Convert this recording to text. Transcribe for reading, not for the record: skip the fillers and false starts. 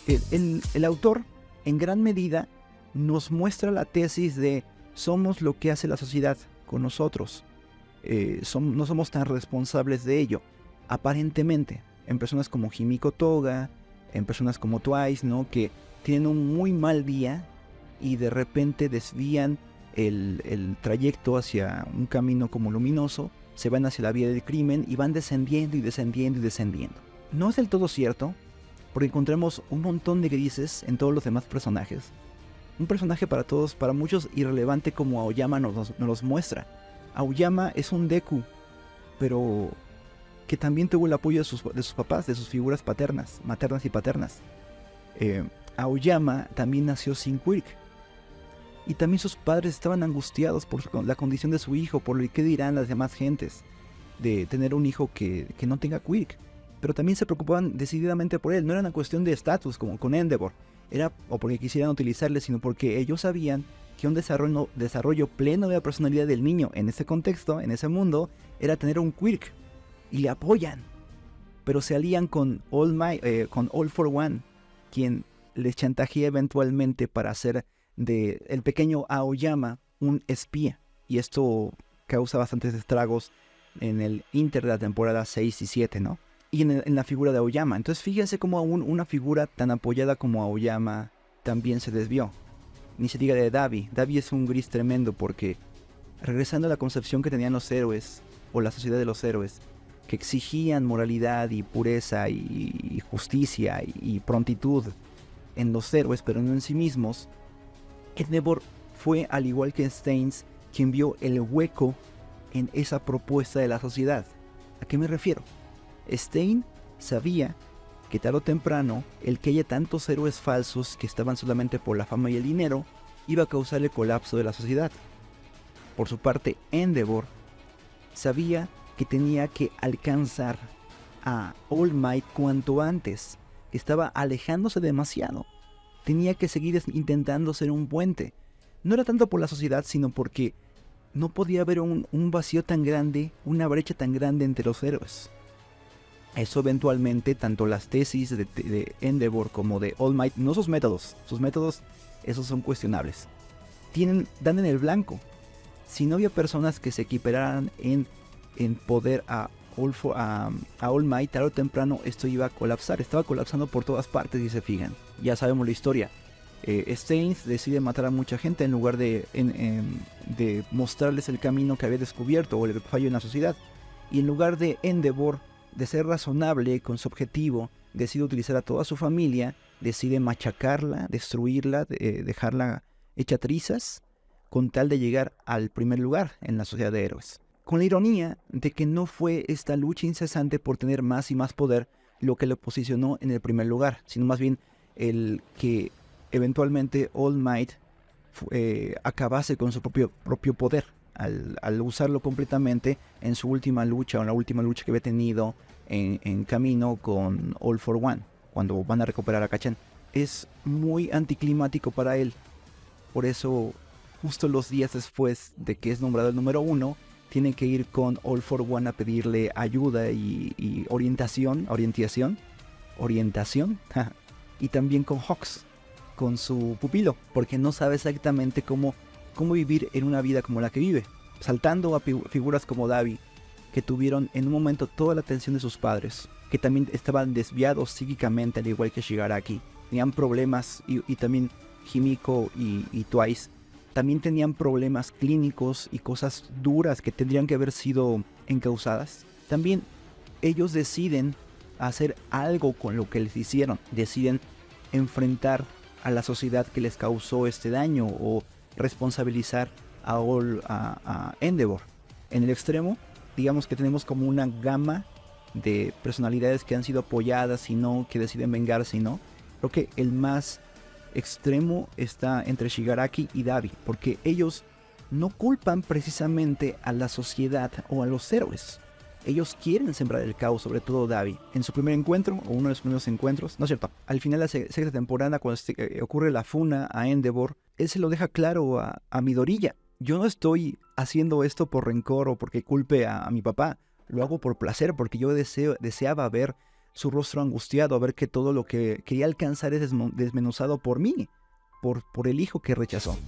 El autor, en gran medida, nos muestra la tesis de somos lo que hace la sociedad con nosotros. No somos tan responsables de ello, aparentemente, en personas como Himiko Toga, en personas como Twice, ¿no? Que tienen un muy mal día y de repente desvían el trayecto hacia un camino como luminoso, se van hacia la vía del crimen y van descendiendo y descendiendo y descendiendo. No es del todo cierto, porque encontramos un montón de grises en todos los demás personajes. Un personaje para todos, para muchos irrelevante como Aoyama nos los muestra. Aoyama es un Deku, pero que también tuvo el apoyo de sus papás, de sus figuras maternas y paternas. Aoyama también nació sin quirk. Y también sus padres estaban angustiados por la condición de su hijo, por lo que dirán las demás gentes de tener un hijo que no tenga quirk. Pero también se preocupaban decididamente por él. No era una cuestión de estatus como con Endeavor, o porque quisieran utilizarle, sino porque ellos sabían que un desarrollo pleno de la personalidad del niño en ese contexto, en ese mundo, era tener un quirk. Y le apoyan. Pero se alían con All for One, quien les chantajea eventualmente para hacer de el pequeño Aoyama un espía. Y esto causa bastantes estragos en el inter de la temporada 6 y 7, ¿no? Y en la figura de Aoyama. Entonces fíjense cómo aún una figura tan apoyada como Aoyama también se desvió. Ni se diga de Dabi. Dabi es un gris tremendo porque, regresando a la concepción que tenían los héroes, o la sociedad de los héroes, que exigían moralidad y pureza y justicia y prontitud en los héroes, pero no en sí mismos, Endeavor fue, al igual que Steins, quien vio el hueco en esa propuesta de la sociedad. ¿A qué me refiero? Stein sabía que tarde o temprano el que haya tantos héroes falsos que estaban solamente por la fama y el dinero iba a causar el colapso de la sociedad. Por su parte, Endeavor sabía que tenía que alcanzar a All Might cuanto antes, que estaba alejándose demasiado. Tenía que seguir intentando ser un puente. No era tanto por la sociedad, sino porque no podía haber un vacío tan grande, una brecha tan grande entre los héroes. Eso eventualmente, tanto las tesis de Endeavor como de All Might, no sus métodos, esos son cuestionables, dan en el blanco. Si no había personas que se equipararan en poder a All Might, tarde o temprano esto iba a colapsar. Estaba colapsando por todas partes, si se fijan. Ya sabemos la historia. Steins decide matar a mucha gente en lugar de mostrarles el camino que había descubierto o el fallo en la sociedad. Y en lugar de Endeavor de ser razonable con su objetivo, decide utilizar a toda su familia, decide machacarla, destruirla, dejarla hecha trizas, con tal de llegar al primer lugar en la sociedad de héroes. Con la ironía de que no fue esta lucha incesante por tener más y más poder lo que lo posicionó en el primer lugar, sino más bien el que eventualmente All Might acabase con su propio poder al usarlo completamente en su última lucha, o en la última lucha que había tenido en camino con All for One, cuando van a recuperar a Kacchan. Es muy anticlimático para él. Por eso, justo los días después de que es nombrado el número 1, tiene que ir con All for One a pedirle ayuda y orientación, y también con Hawks, con su pupilo, porque no sabe exactamente cómo vivir en una vida como la que vive, saltando a figuras como Dabi, que tuvieron en un momento toda la atención de sus padres, que también estaban desviados psíquicamente, al igual que Shigaraki, tenían problemas, y también Himiko y Twice, también tenían problemas clínicos y cosas duras que tendrían que haber sido encausadas. También ellos deciden hacer algo con lo que les hicieron, deciden enfrentar a la sociedad que les causó este daño o responsabilizar a Endeavor. En el extremo, digamos que tenemos como una gama de personalidades que han sido apoyadas y no, que deciden vengarse y no. Creo que el más extremo está entre Shigaraki y Dabi, porque ellos no culpan precisamente a la sociedad o a los héroes. Ellos quieren sembrar el caos, sobre todo Dabi. En su primer encuentro, o uno de los primeros encuentros, no es cierto, al final de la sexta temporada, cuando ocurre la funa a Endeavor, él se lo deja claro a Midoriya. Yo no estoy haciendo esto por rencor o porque culpe a mi papá. Lo hago por placer, porque yo deseaba ver su rostro angustiado a ver que todo lo que quería alcanzar es desmenuzado por mí, por el hijo que rechazó.